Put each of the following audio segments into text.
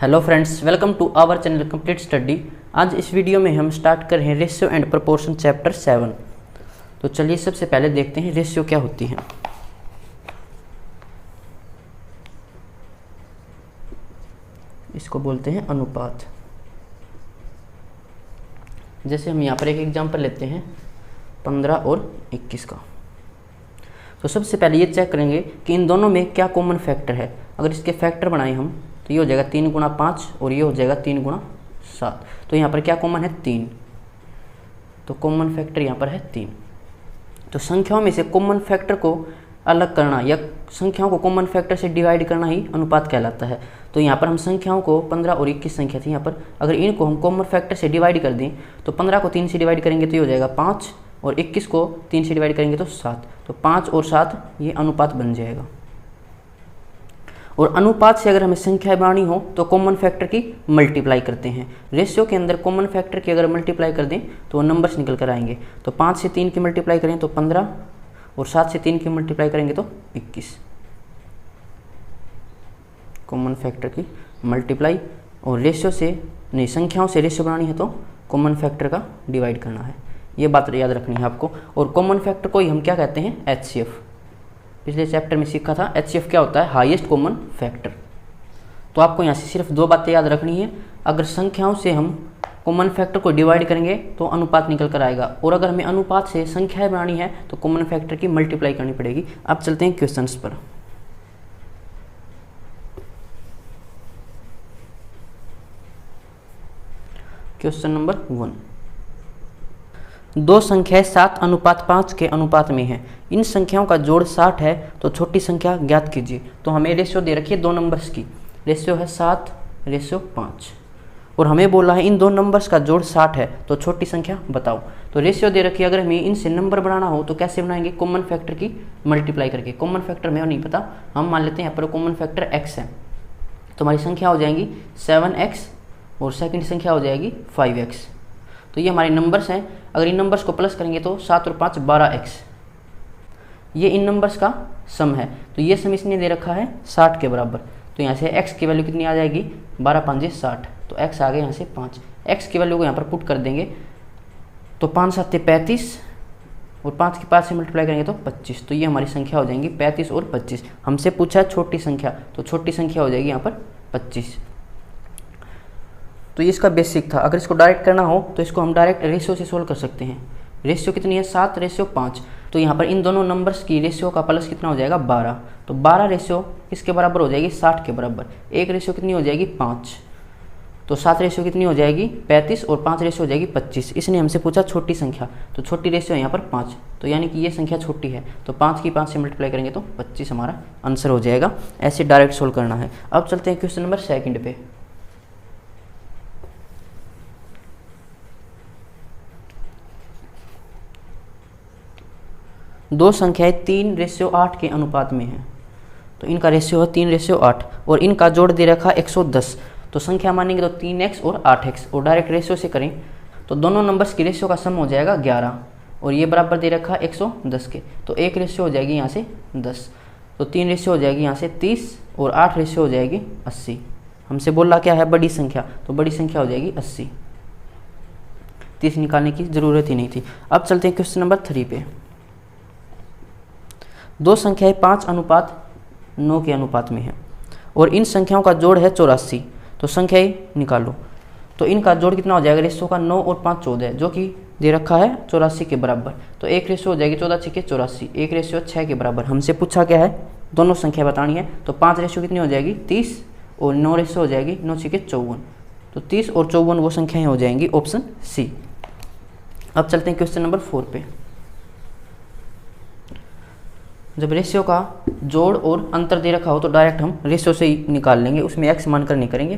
Hello friends, welcome to our channel complete study. आज इस video में हम स्टार्ट कर रहे हैं रेशियो एंड प्रोपोर्शन चैप्टर 7। तो चलिए सबसे पहले देखते हैं रेशियो क्या होती है। इसको बोलते हैं अनुपात। जैसे हम यहाँ पर एक एग्जांपल लेते हैं 15 और 21 का। तो सबसे पहले ये चेक करेंगे कि इन दोनों में क्या कॉमन फैक्टर है। अगर इसके फैक्टर बनाए हम तो ये हो जाएगा 3 गुणा 5 और ये हो जाएगा 3 गुणा 7। तो यहाँ पर क्या कॉमन है 3, तो कॉमन फैक्टर यहाँ पर है 3। तो संख्याओं में से कॉमन फैक्टर को अलग करना या संख्याओं को कॉमन फैक्टर से डिवाइड करना ही अनुपात कहलाता है। तो यहाँ पर हम संख्याओं को 15 और 21 संख्या थी, यहाँ पर अगर इनको हम कॉमन फैक्टर से डिवाइड कर दें तो 15 को 3 से डिवाइड करेंगे तो ये हो जाएगा 5 और 21 को 3 से डिवाइड करेंगे तो 7। तो 5 और 7 ये अनुपात बन जाएगा। और अनुपात से अगर हमें संख्या बनानी हो तो कॉमन फैक्टर की मल्टीप्लाई करते हैं। रेशियो के अंदर कॉमन फैक्टर की अगर मल्टीप्लाई कर दें तो नंबर्स निकल कर आएंगे। तो 5 से 3 की मल्टीप्लाई करें तो 15 और 7 से 3 की मल्टीप्लाई करेंगे तो 21। कॉमन फैक्टर की मल्टीप्लाई। और रेशियो से नहीं, संख्याओं से रेशियो बनानी है तो कॉमन फैक्टर का डिवाइड करना है। ये बात याद रखनी है आपको। और कॉमन फैक्टर को ही हम क्या कहते हैं, एचसीएफ। पिछले चैप्टर में सीखा था एचसीएफ क्या होता है, हाईएस्ट कॉमन फैक्टर। तो आपको यहाँ से सिर्फ 2 बातें याद रखनी है। अगर संख्याओं से हम कॉमन फैक्टर को डिवाइड करेंगे तो अनुपात निकल कर आएगा, और अगर हमें अनुपात से संख्याएं बनानी है तो कॉमन फैक्टर की मल्टीप्लाई करनी पड़ेगी। अब चलते हैं क्वेश्चंस पर। Question number 1। दो संख्याएं 7:5 के अनुपात में है। इन संख्याओं का जोड़ 60 है तो छोटी संख्या ज्ञात कीजिए। तो हमें रेशियो दे रखी है 2 नंबर्स की। रेशियो है 7:5 और हमें बोला है इन 2 नंबर्स का जोड़ 60 है तो छोटी संख्या बताओ। तो रेशियो दे रखी है, अगर हमें इनसे नंबर बनाना हो तो कैसे बनाएंगे, कॉमन फैक्टर की मल्टीप्लाई करके। कॉमन फैक्टर में नहीं पता, हम मान लेते हैं यहाँ पर कॉमन फैक्टर x है। तो हमारी संख्या हो जाएगी 7x और सेकंड संख्या हो जाएगी 5x। तो ये हमारे नंबर्स हैं। अगर इन नंबर्स को प्लस करेंगे तो 7 और 5 12x। ये इन नंबर्स का सम है। तो ये सम इसने दे रखा है 60 के बराबर। तो यहाँ से x की वैल्यू कितनी आ जाएगी, 12 5 60। तो x आ गया यहाँ से 5। x की वैल्यू को यहाँ पर पुट कर देंगे तो 5 7 35 और 5 के 5 से मल्टीप्लाई करेंगे तो 25। तो ये हमारी संख्या हो जाएंगी 35 और 25। हमसे पूछा है छोटी संख्या, तो छोटी संख्या हो जाएगी यहाँ पर 25। तो ये इसका बेसिक था। अगर इसको डायरेक्ट करना हो तो इसको हम डायरेक्ट रेशियो से सोल्व कर सकते हैं। रेशियो कितनी है, 7:5। तो यहाँ पर इन दोनों नंबर्स की रेशियो का प्लस कितना हो जाएगा, 12। तो 12 रेशियो किसके बराबर हो जाएगी, 60 के बराबर। एक रेशियो कितनी हो जाएगी, 5। तो 7 रेशियो कितनी हो जाएगी, 35 और 5 रेशियो हो जाएगी 25। इसने हमसे पूछा छोटी संख्या, तो छोटी रेशियो यहाँ पर 5। तो यानी कि ये संख्या छोटी है। तो 5 की 5 से मल्टीप्लाई करेंगे तो 25 हमारा आंसर हो जाएगा। ऐसे डायरेक्ट सोल्व करना है। अब चलते हैं क्वेश्चन नंबर 2 पे। दो संख्याएं 3:8 के अनुपात में है। तो इनका रेशियो है 3:8 और इनका जोड़ दे रखा 110। तो संख्या मानेंगे तो 3x और 8x। और डायरेक्ट रेशियो से करें तो दोनों नंबर्स की रेशियो का सम हो जाएगा 11 और ये बराबर दे रखा 110 के। तो एक रेशियो हो जाएगी यहाँ से 10। तो 3 रेशियो हो जाएगी यहाँ से 30 और 8 रेशियो हो जाएगी 80। हमसे बोला क्या है, बड़ी संख्या, तो बड़ी संख्या हो जाएगी 80। 30 निकालने की ज़रूरत ही नहीं थी। अब चलते हैं क्वेश्चन नंबर 3 पे। दो संख्याएं 5:9 के अनुपात में है और इन संख्याओं का जोड़ है 84। तो संख्याएं निकालो। तो इनका जोड़ कितना हो जाएगा, रेशियो का 9 और 5 14, जो कि दे रखा है 84 के बराबर। तो एक रेशियो हो जाएगी 14 6 84। एक रेशियो 6 के बराबर। हमसे पूछा क्या है, दोनों संख्या बतानी है। तो 5 रेशियो कितनी हो जाएगी, 30 और 9 रेशियो हो जाएगी 9 6 54। तो 30 और 54 वो संख्याएं हो जाएंगी ऑप्शन सी। अब चलते हैं क्वेश्चन नंबर 4 पे। जब रेशियो का जोड़ और अंतर दे रखा हो तो डायरेक्ट हम रेशियो से ही निकाल लेंगे, उसमें x मानकर नहीं करेंगे।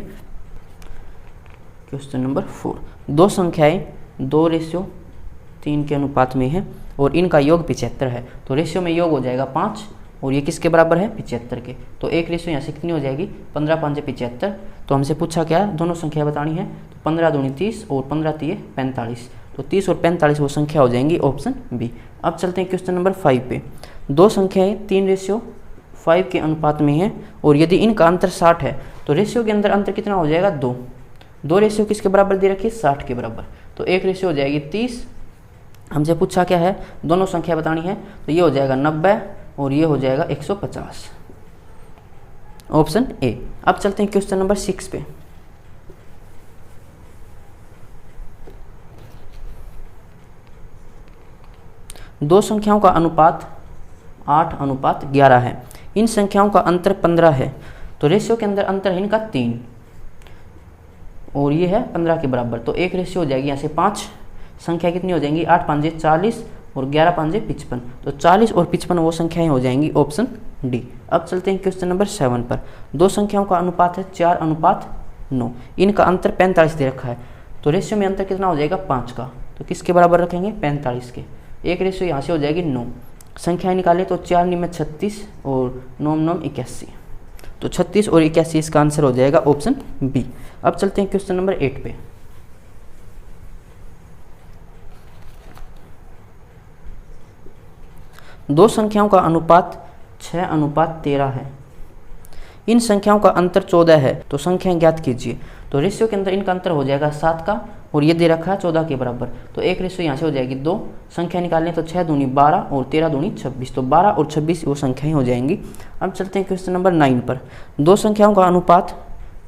Question number 4। दो संख्याएं 2:3 के अनुपात में है और इनका योग 75 है। तो रेशियो में योग हो जाएगा 5 और ये किसके बराबर है, 75 के। तो एक रेशियो यहाँ से कितनी हो जाएगी, 15 5 75। तो हमसे पूछा क्या है, दोनों संख्या बतानी है। तो 15 दूनी 30 और 15 3 45। तो 30 और 45 वो संख्या हो जाएंगी ऑप्शन बी। अब चलते हैं क्वेश्चन नंबर 5 पे। दो संख्याएं 3:5 के अनुपात में है और यदि इनका अंतर 60 है तो रेशियो के अंदर अंतर कितना हो जाएगा 2। 2 रेशियो किसके बराबर दे रखी है 60 के बराबर, तो एक रेशियो हो जाएगी 30। हमसे पूछा क्या है दोनों संख्या बतानी है, तो ये हो जाएगा 90 और ये हो जाएगा 150, ऑप्शन ए। अब चलते हैं क्वेश्चन नंबर 6 पे। दो संख्याओं का अनुपात 8:11 है, इन संख्याओं का अंतर 15 है, तो रेशियो के अंदर अंतर है इनका 3 और ये है 15 के बराबर, तो एक रेशियो हो जाएगी यहाँ से 5। संख्या कितनी हो जाएंगी 8 5 40 और 11 5 55, तो 40 और 55 वो संख्याएं हो जाएंगी, ऑप्शन डी। अब चलते हैं क्वेश्चन नंबर 7 पर। दो संख्याओं का अनुपात है 4:9, इनका अंतर 45 दे रखा है, तो रेशियो में अंतर कितना हो जाएगा 5 का, तो किसके बराबर रखेंगे 45 के। एक रेशियो यहाँ से हो जाएगी 9। संख्याएं निकालें तो 4 9 36 और 9 9 81, तो 36 और 81 इसका आंसर हो जाएगा, ऑप्शन बी। अब चलते हैं क्वेश्चन नंबर 8 पे। दो संख्याओं का अनुपात 6:13 है, इन संख्याओं का अंतर 14 है, तो संख्याएं ज्ञात कीजिए। तो रेशियो के अंदर इनका अंतर हो जाएगा 7 का और ये दे रखा है 14 के बराबर, तो एक रेशियो यहाँ से हो जाएगी 2। संख्या निकालने तो 6 दूनी 12 और 13 दूनी 26, तो 12 और 26 वो संख्याएं हो जाएंगी। अब चलते हैं क्वेश्चन नंबर 9 पर। दो संख्याओं का अनुपात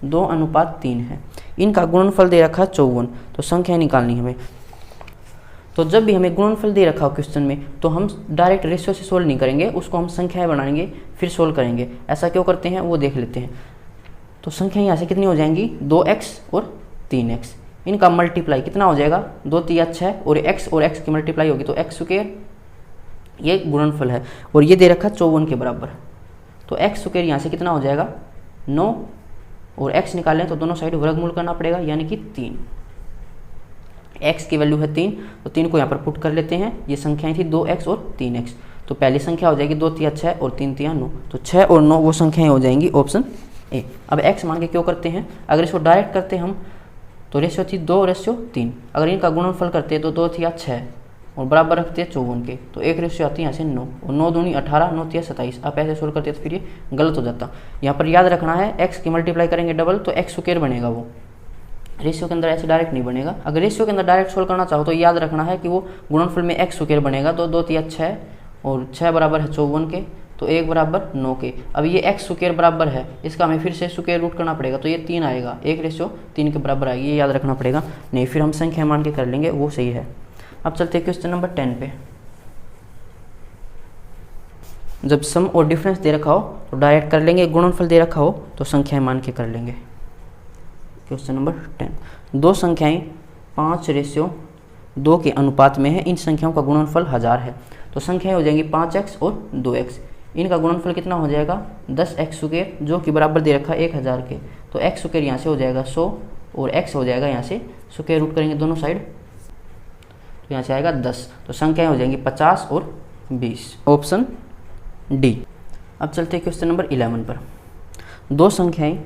2:3 है, इनका गुणनफल दे रखा है 54, तो संख्याएं निकालनी हमें। तो जब भी हमें गुणनफल दे रखा हो क्वेश्चन में, तो हम डायरेक्ट रेशियो से सोल्व नहीं करेंगे, उसको हम संख्याएं बनाएंगे फिर सोल्व करेंगे। ऐसा क्यों करते हैं वो देख लेते हैं। तो संख्या यहाँ से कितनी हो जाएंगी 2x और 3x, इनका मल्टीप्लाई कितना हो जाएगा 2 3 6 और x की मल्टीप्लाई होगी तो x स्क्वायर, ये गुणनफल है और ये दे रखा 54 के बराबर, तो x स्क्वायर यहाँ से कितना हो जाएगा 9 और x निकालें तो दोनों साइड वर्गमूल करना पड़ेगा यानी कि 3। x की वैल्यू है 3, तो 3 को यहाँ पर पुट कर लेते हैं। ये संख्याएं थी 2x और 3x, तो पहली संख्या हो जाएगी 2 3 6 और 3 3 9, तो 6 और 9 वो संख्याएं हो जाएंगी, ऑप्शन ए। अब x मान के क्यों करते हैं, अगर इसको डायरेक्ट करते हम तो रेशियो थी 2:3, अगर इनका गुणनफल करते तो 2 3 6 और बराबर रखते हैं 54 के, तो एक रेशियो आती है यहाँ से 9 और 9 दूनी 18 9 3 27। आप ऐसे सोल्व करते तो फिर ये गलत हो जाता। यहाँ पर याद रखना है x की मल्टीप्लाई करेंगे डबल तो x स्क्वायर बनेगा, वो रेशियो के अंदर ऐसे डायरेक्ट नहीं बनेगा। अगर रेशियो के अंदर डायरेक्ट सोल्व करना चाहो तो याद रखना है कि वो गुणनफल में x स्क्वायर बनेगा, तो 2 3 6 और 6 बराबर है 54 के, तो 1 बराबर 9 के। अब ये x स्क्वायर बराबर है, इसका हमें फिर से स्क्वायर रूट करना पड़ेगा, तो ये 3 आएगा, एक रेशियो 3 के बराबर आएगी, ये याद रखना पड़ेगा। नहीं फिर हम संख्या मान के कर लेंगे, वो सही है। अब चलते हैं क्वेश्चन नंबर 10 पे। जब सम और डिफरेंस दे रखा हो तो डायरेक्ट कर लेंगे, गुणनफल दे रखा हो तो संख्याएं मान के कर लेंगे। Question number 10। दो संख्याएं 5:2 के अनुपात में है, इन संख्याओं का गुणनफल 1000 है, तो संख्याएं हो जाएंगी 5x और 2x। इनका गुणनफल कितना हो जाएगा 10x स्क्वायर, जो कि बराबर दे रखा है 1000 के, तो x स्क्वायर यहाँ से हो जाएगा 100 और x हो जाएगा यहाँ से स्क्वायर रूट करेंगे दोनों साइड, तो यहाँ से आएगा 10, तो संख्याएं हो जाएंगी 50 और 20, ऑप्शन डी। अब चलते हैं क्वेश्चन नंबर 11 पर। दो संख्याएं,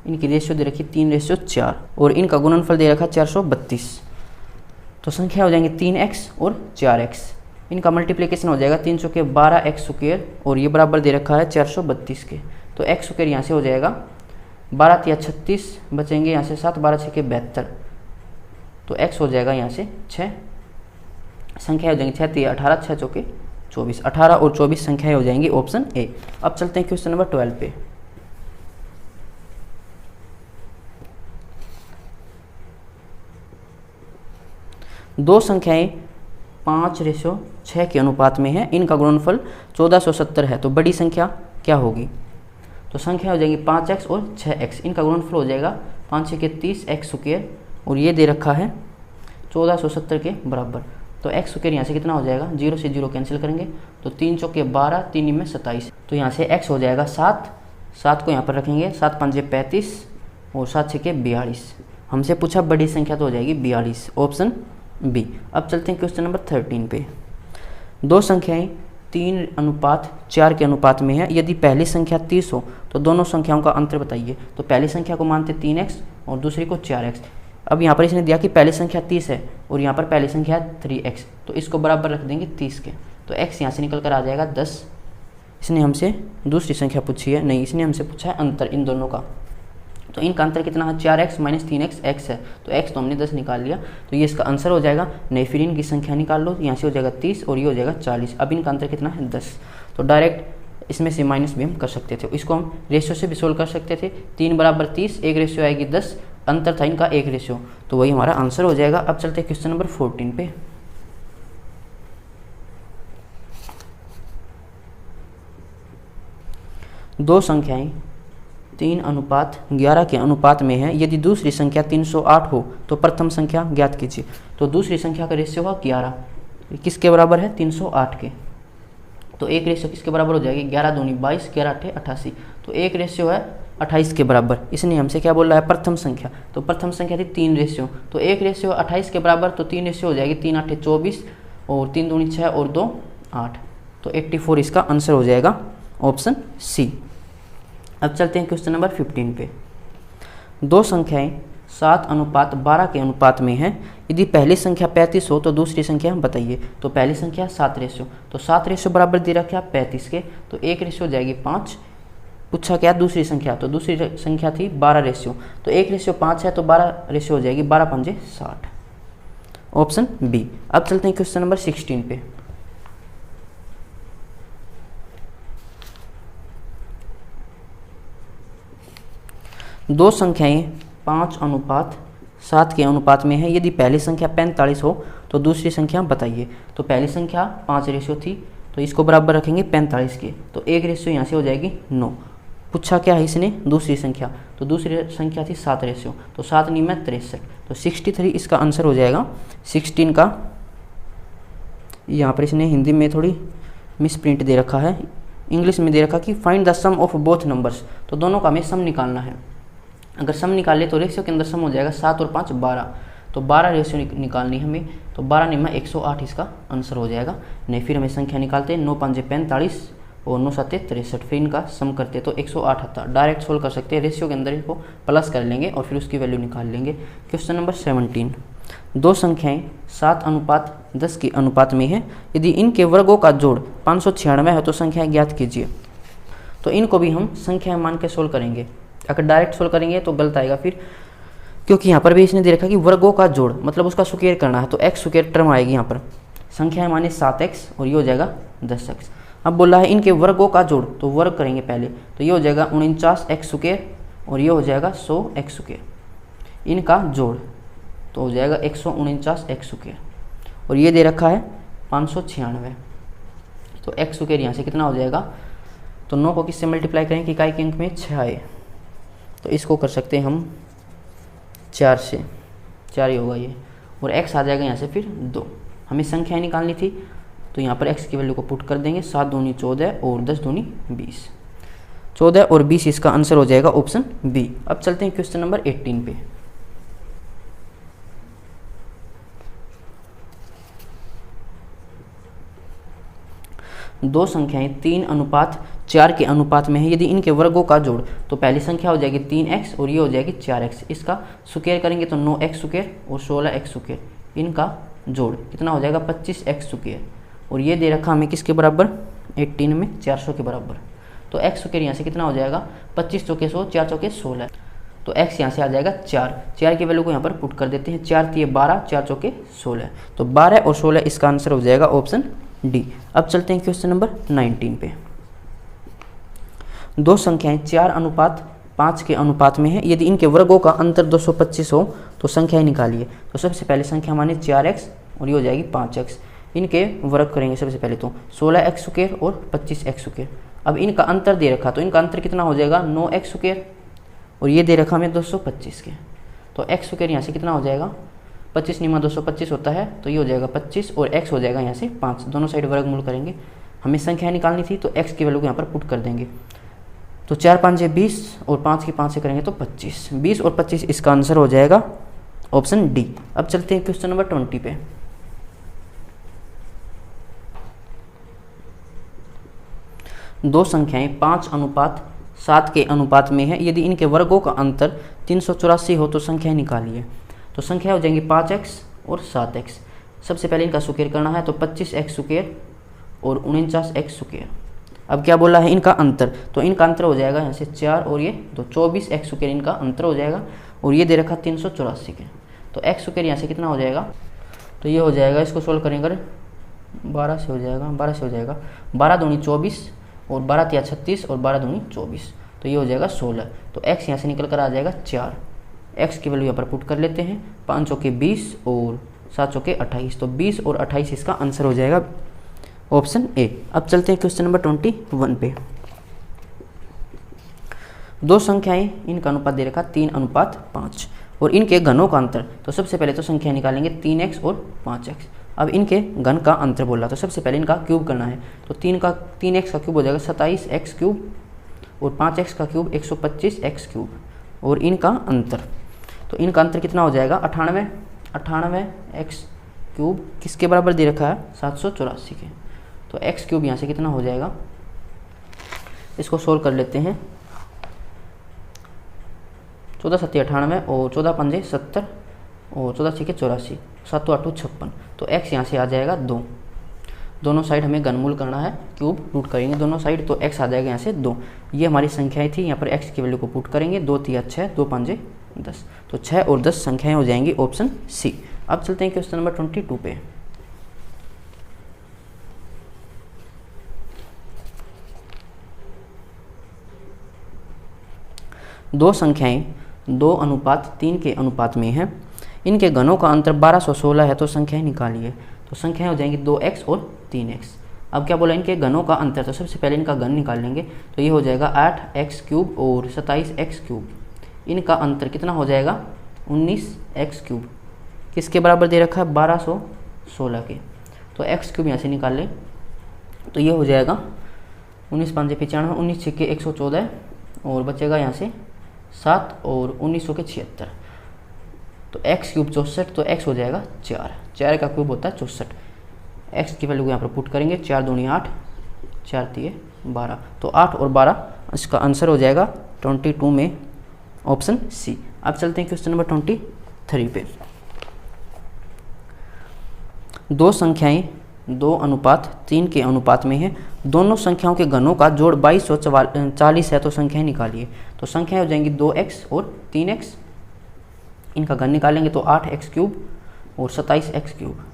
इनकी रेशियो दे रखी 3:4 और इनका गुणनफल दे रखा 432, तो संख्या हो जाएंगी 3x और 4x। इनका मल्टीप्लिकेशन हो जाएगा 3 चौके 12x स्क्वायर और ये बराबर दे रखा है 432 के, तो x स्क्वायर यहाँ से हो जाएगा 12 3 36, बचेंगे यहाँ से 7 12 6 72, तो x हो जाएगा यहाँ से 6। संख्या हो जाएंगी 6 3 18 6 चौके 24, 18 और 24 संख्याएं हो जाएंगी, ऑप्शन ए। अब चलते हैं क्वेश्चन नंबर 12 पे। दो संख्याएं 5:6 के अनुपात में है, इनका गुणनफल 1470 है, तो बड़ी संख्या क्या होगी। तो संख्या हो जाएगी 5x और 6x, इनका गुणनफल हो जाएगा 5 6 30x स्क्वायर और ये दे रखा है 1470 के बराबर, तो x स्क्वायर यहाँ से कितना हो जाएगा 0 से 0 कैंसिल करेंगे, तो 3 चौके 12 3 में 27, तो यहाँ से x हो जाएगा 7, 7 को यहाँ पर रखेंगे, 7 5 35 और 7 6 42। हमसे पूछा बड़ी संख्या तो हो जाएगी 42, ऑप्शन बी। अब चलते हैं क्वेश्चन नंबर 13 पे। दो संख्याएं 3:4 के अनुपात में है, यदि पहली संख्या 30 हो तो दोनों संख्याओं का अंतर बताइए। तो पहली संख्या को मानते 3x और दूसरी को 4x। अब यहाँ पर इसने दिया कि पहली संख्या 30 है और यहाँ पर पहली संख्या है 3x, तो इसको बराबर रख देंगे 30 के, तो x यहाँ से निकल कर आ जाएगा 10। इसने हमसे दूसरी संख्या पूछी है, नहीं इसने हमसे पूछा है अंतर इन दोनों का, तो इनका अंतर कितना है, 4x माइनस 3x x है, तो x तो हमने 10 निकाल लिया, तो ये इसका आंसर हो जाएगा। नहीं फिर इनकी संख्या निकाल लो, यहाँ से हो जाएगा 30 और ये हो जाएगा 40। अब इनका अंतर कितना है, 10। तो डायरेक्ट इसमें से माइनस भी हम कर सकते थे, इसको हम रेशियो से भी सोल्व कर सकते थे। 3 बराबर 30, एक रेशियो आएगी 10, अंतर था इनका एक रेशियो, तो वही हमारा आंसर हो जाएगा। अब चलते हैं क्वेश्चन नंबर 14 पे। दो संख्याएं 3:11 के अनुपात में है, यदि दूसरी संख्या 308 हो तो प्रथम संख्या ज्ञात कीजिए। तो दूसरी संख्या का रेशियो होगा 11, किसके बराबर है, 308 के। तो एक रेशियो किसके बराबर हो जाएगी, 11 दूनी 22, 11 8 88, तो एक रेशियो है 28 के बराबर। इसने हमसे क्या बोल रहा है, प्रथम संख्या, तो प्रथम संख्या थी 3 रेशियो, तो एक रेशियो 28 के बराबर, तो 3 रेशियो हो जाएगी, 3 8 24 और 3 दूनी 6 और 2 8, तो 84 इसका आंसर हो जाएगा, ऑप्शन सी। अब चलते हैं क्वेश्चन नंबर 15 पे। दो संख्याएं 7:12 के अनुपात में है, यदि पहली संख्या 35 हो तो दूसरी संख्या बताइए। तो पहली संख्या 7 रेशियो, तो 7 रेशियो बराबर दे रखा 35 के, तो एक रेशियो हो जाएगी 5। पूछा क्या दूसरी संख्या, तो दूसरी संख्या थी 12 रेशियो, तो एक रेशियो 5 है, तो 12 रेशियो हो जाएगी 12 पंजे 60, ऑप्शन बी। अब चलते हैं क्वेश्चन नंबर 16 पे। दो संख्याएं 5:7 के अनुपात में है, यदि पहली संख्या 45 हो तो दूसरी संख्या बताइए। तो पहली संख्या 5 रेशियो थी, तो इसको बराबर रखेंगे 45 के, तो एक रेशियो यहाँ से हो जाएगी 9। पूछा क्या है इसने, दूसरी संख्या, तो दूसरी संख्या थी 7 रेशियो, तो 7 9 में 63, तो 63 इसका आंसर हो जाएगा। 16 का यहाँ पर इसने हिंदी में थोड़ी मिस प्रिंट दे रखा है, इंग्लिश में दे रखा कि find the sum of both numbers, तो दोनों का हमें सम निकालना है। अगर सम निकाल ले तो रेशियो के अंदर सम हो जाएगा 7 और 5 12, तो 12 रेशियो निकालनी हमें, तो 12 9 में 108 इसका आंसर हो जाएगा। नहीं फिर हमें संख्या निकालते हैं, 9 5 45 और 9 7 63, फिर इनका सम करते तो 108 आता। डायरेक्ट सोल्व कर सकते हैं, रेशियो के अंदर इसको प्लस कर लेंगे और फिर उसकी वैल्यू निकाल लेंगे। Question number 17। दो संख्याएं 7:10 के अनुपात में है, यदि इनके वर्गों का जोड़ 596 है तो संख्याएं ज्ञात कीजिए। तो इनको भी हम संख्याएं मान के सोल्व करेंगे, अगर डायरेक्ट सोल्व करेंगे तो गलत आएगा फिर, क्योंकि यहाँ पर भी इसने दे रखा कि वर्गों का जोड़ मतलब उसका स्क्वायर करना है, तो एक्स स्क्वायर टर्म आएगी यहाँ पर। संख्या माने 7x और ये हो जाएगा 10x। अब बोला है इनके वर्गों का जोड़, तो वर्ग करेंगे पहले, तो ये हो जाएगा 49x स्क्वायर और ये हो जाएगा 100x स्क्वायर। इनका जोड़ तो हो जाएगा 149x स्क्वायर और ये दे रखा है 596, तो x स्क्वायर यहाँ से कितना हो जाएगा, तो 9 को किससे मल्टीप्लाई करें कि इकाई के अंक में 6 आए, तो इसको कर सकते हैं हम 4 से, 4 ही होगा ये, और x आ जाएगा यहाँ से फिर 2। हमें संख्या निकालनी थी, तो यहाँ पर x की वैल्यू को पुट कर देंगे, 7 दूनी 14 और 10 दूनी 20, 14 और 20 इसका आंसर हो जाएगा ऑप्शन बी। अब चलते हैं क्वेश्चन नंबर 18 पे। दो संख्याएं 3:4 के अनुपात में है, यदि इनके वर्गों का जोड़, तो पहली संख्या हो जाएगी 3x और ये हो जाएगी 4x, इसका स्क्वायर करेंगे तो 9x स्क्वायर और 16x स्क्वायर, इनका जोड़ कितना हो जाएगा 25x स्क्वायर, और ये दे रखा हमें किसके बराबर 18 में 400 के बराबर, तो x स्क्वायर यहाँ से कितना हो जाएगा 25 चौके 100, 4 चौके 16, तो x यहाँ से आ जाएगा 4 की वैल्यू को यहाँ पर पुट कर देते हैं, 4 3 12, 4 चौके 16, तो 12 और 16 इसका आंसर हो जाएगा ऑप्शन डी। अब चलते हैं क्वेश्चन नंबर 19 पे। दो संख्याएं 4:5 के अनुपात में है, यदि इनके वर्गों का अंतर 225 हो तो संख्याएं निकालिए। तो सबसे पहले संख्या माने 4x और ये हो जाएगी 5x, इनके वर्ग करेंगे सबसे पहले, तो 16x स्क्वायर और 25x स्क्वायर। अब इनका अंतर दे रखा, तो इनका अंतर कितना हो जाएगा 9x स्क्वायर और ये दे रखा हमें 225 के, तो x स्क्वायर यहाँ से कितना हो जाएगा 25 निमा 225 होता है, तो ये हो जाएगा 25 और x हो जाएगा यहाँ से 5, दोनों साइड वर्गमूल करेंगे। हमें संख्या निकालनी थी, तो x की वैल्यू को यहाँ पर पुट कर देंगे, तो 4 5 20 और 5 की 5 से करेंगे तो 25, 20 और 25 इसका आंसर हो जाएगा ऑप्शन डी। अब चलते हैं क्वेश्चन नंबर 20 पे। दो संख्याएं 5:7 के अनुपात में है, यदि इनके वर्गों का अंतर 384 हो तो संख्याएं निकालिए। तो संख्या हो जाएंगी 5x और 7x। सबसे पहले इनका स्क्वायर करना है, तो 25x स्क्वायर और 49x स्क्वायर, अब क्या बोला है, इनका अंतर, तो इनका अंतर हो जाएगा यहाँ से 4 और ये तो 24 एक्स स्क्वायर इनका अंतर हो जाएगा, और ये दे रखा 384 के, तो एक्स स्क्वायर यहाँ से कितना हो जाएगा, तो ये हो जाएगा, इसको सोल्व करेंगे 12 से हो जाएगा, 12 से हो जाएगा, 12 दूनी 24 और 12 तिया 36 और 12 दूनी 24, तो ये हो जाएगा 16। तो x यहाँ से निकल कर आ जाएगा 4, x की वैल्यू यहाँ पर पुट कर लेते हैं, 5 चौके 20 और 7 चौके 28, तो 20 और 28 इसका आंसर हो जाएगा ऑप्शन ए। अब चलते हैं क्वेश्चन नंबर 21 पे। दो संख्याएं, इनका अनुपात दे रखा 3:5 और इनके घनों का अंतर, तो सबसे पहले तो संख्या निकालेंगे 3x और 5x। अब इनके घन का अंतर बोला, तो सबसे पहले इनका क्यूब करना है, तो 3x का क्यूब हो जाएगा 27x क्यूब और 5x का क्यूब 125x क्यूब, और इनका अंतर, तो इनका अंतर कितना हो जाएगा 98x क्यूब किसके बराबर दे रखा है 784 के, तो x क्यूब यहाँ से कितना हो जाएगा, इसको सोल्व कर लेते हैं, 14 7 98 और 14 5 70 और 14 6 84, 7 8 56, तो x यहाँ से आ जाएगा 2, दोनों साइड हमें घनमूल करना है, क्यूब रूट करेंगे दोनों साइड, तो x आ जाएगा यहाँ से 2। ये हमारी संख्याएं थी, यहाँ पर x की वैल्यू को पुट करेंगे, 2 3 6 2 5 10, तो 6 और 10 संख्याएं हो जाएंगी ऑप्शन सी। अब चलते हैं क्वेश्चन नंबर 22 पे। दो संख्याएं 2:3 के अनुपात में है, इनके घनों का अंतर 1216 है, तो संख्याएं निकालिए, तो संख्याएं हो जाएंगी 2x और 3x। अब क्या बोला, इनके घनों का अंतर, तो सबसे पहले इनका घन निकाल लेंगे, तो ये हो जाएगा 8x क्यूब और 27x क्यूब, इनका अंतर कितना हो जाएगा 19x क्यूब, किसके बराबर दे रखा है 1216 के, तो x क्यूब यहाँ से निकाल लें, तो ये हो जाएगा 19 5 95, 19 6 114 और बचेगा यहाँ से 7 और 19 के 76, तो x क्यूब 64, तो x हो जाएगा 4 का क्यूब होता है 64, x की वैल्यू को यहाँ पर पुट करेंगे, 4 दूनी 8 4 3 12, तो 8 और 12 इसका आंसर हो जाएगा 22 में ऑप्शन सी। अब चलते हैं क्वेश्चन नंबर 23 पे। दो संख्याएं 2:3 के अनुपात में है, दोनों संख्याओं के घनों का जोड़ 2240 है, तो संख्याएं निकालिए, तो संख्याएं हो जाएंगी 2x और 3x, इनका घन निकालेंगे तो 8x क्यूब और 27x क्यूब,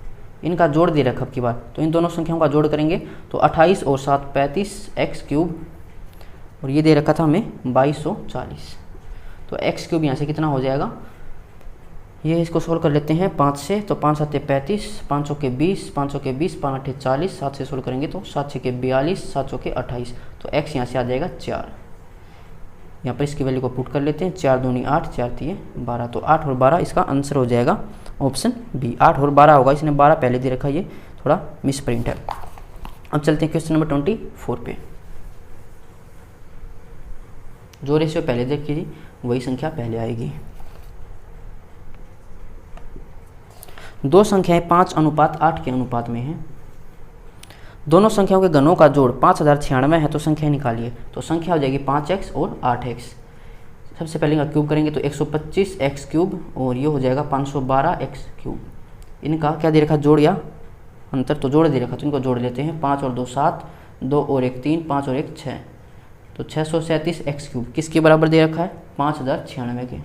इनका जोड़ दे रखा अब की बार, तो इन दोनों संख्याओं का जोड़ करेंगे तो 28 और 7 35x क्यूब, और ये दे रखा था हमें 2240, तो x क्यूब यहाँ से कितना हो जाएगा, ये इसको सोल्व कर लेते हैं 5 से, तो 5 7 35, 5 के 20, 5 के 20, 5 8 40, 7 से सोल्व करेंगे तो 7 6 के 42, 7 के 28, तो x यहाँ से आ जाएगा 4, यहाँ पर इसकी वैल्यू को पुट कर लेते हैं, 4 दूनी 8 4 3 12, तो 8 और 12 इसका आंसर हो जाएगा ऑप्शन बी, 8 और 12 होगा, इसने 12 पहले दे रखा, ये थोड़ा मिस प्रिंट है। अब चलते हैं क्वेश्चन नंबर 24 पे। जो रेशियो पहले देखी थी वही संख्या पहले आएगी। दो संख्याएं 5:8 के अनुपात में हैं, दोनों संख्याओं के घनों का जोड़ 5096 है, तो संख्या निकालिए, तो संख्या हो जाएगी 5x और 8x। सबसे पहले इनका क्यूब करेंगे तो 125x क्यूब और ये हो जाएगा 512x क्यूब, इनका क्या दे रखा जोड़ या अंतर, तो जोड़ दे रखा, तो इनको जोड़ लेते हैं, 5 और 2 7, 2 और 1 3, 5 और 1 6, तो 637x क्यूब किसके बराबर दे रखा है 5096 के,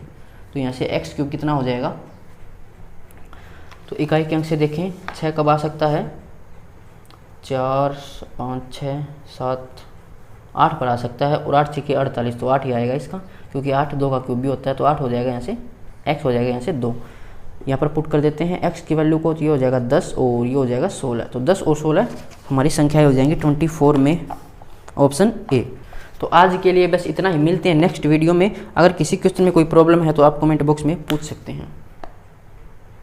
तो यहाँ से x क्यूब कितना हो जाएगा, तो इकाई के अंक से देखें 6 कब आ सकता है, 4 5 6 7 8 पर आ सकता है, और 8 6 के 48, तो 8 ही आएगा इसका, क्योंकि 8 2 का क्यूब भी होता है, तो 8 हो जाएगा यहाँ से, x हो जाएगा यहाँ से 2, यहाँ पर पुट कर देते हैं x की वैल्यू को, तो ये हो जाएगा 10 और ये हो जाएगा 16, तो 10 और 16 हमारी संख्याएं हो जाएंगी 24 में ऑप्शन ए। तो आज के लिए बस इतना ही, मिलते हैं नेक्स्ट वीडियो में। अगर किसी क्वेश्चन में कोई प्रॉब्लम है तो आप कमेंट बॉक्स में पूछ सकते हैं।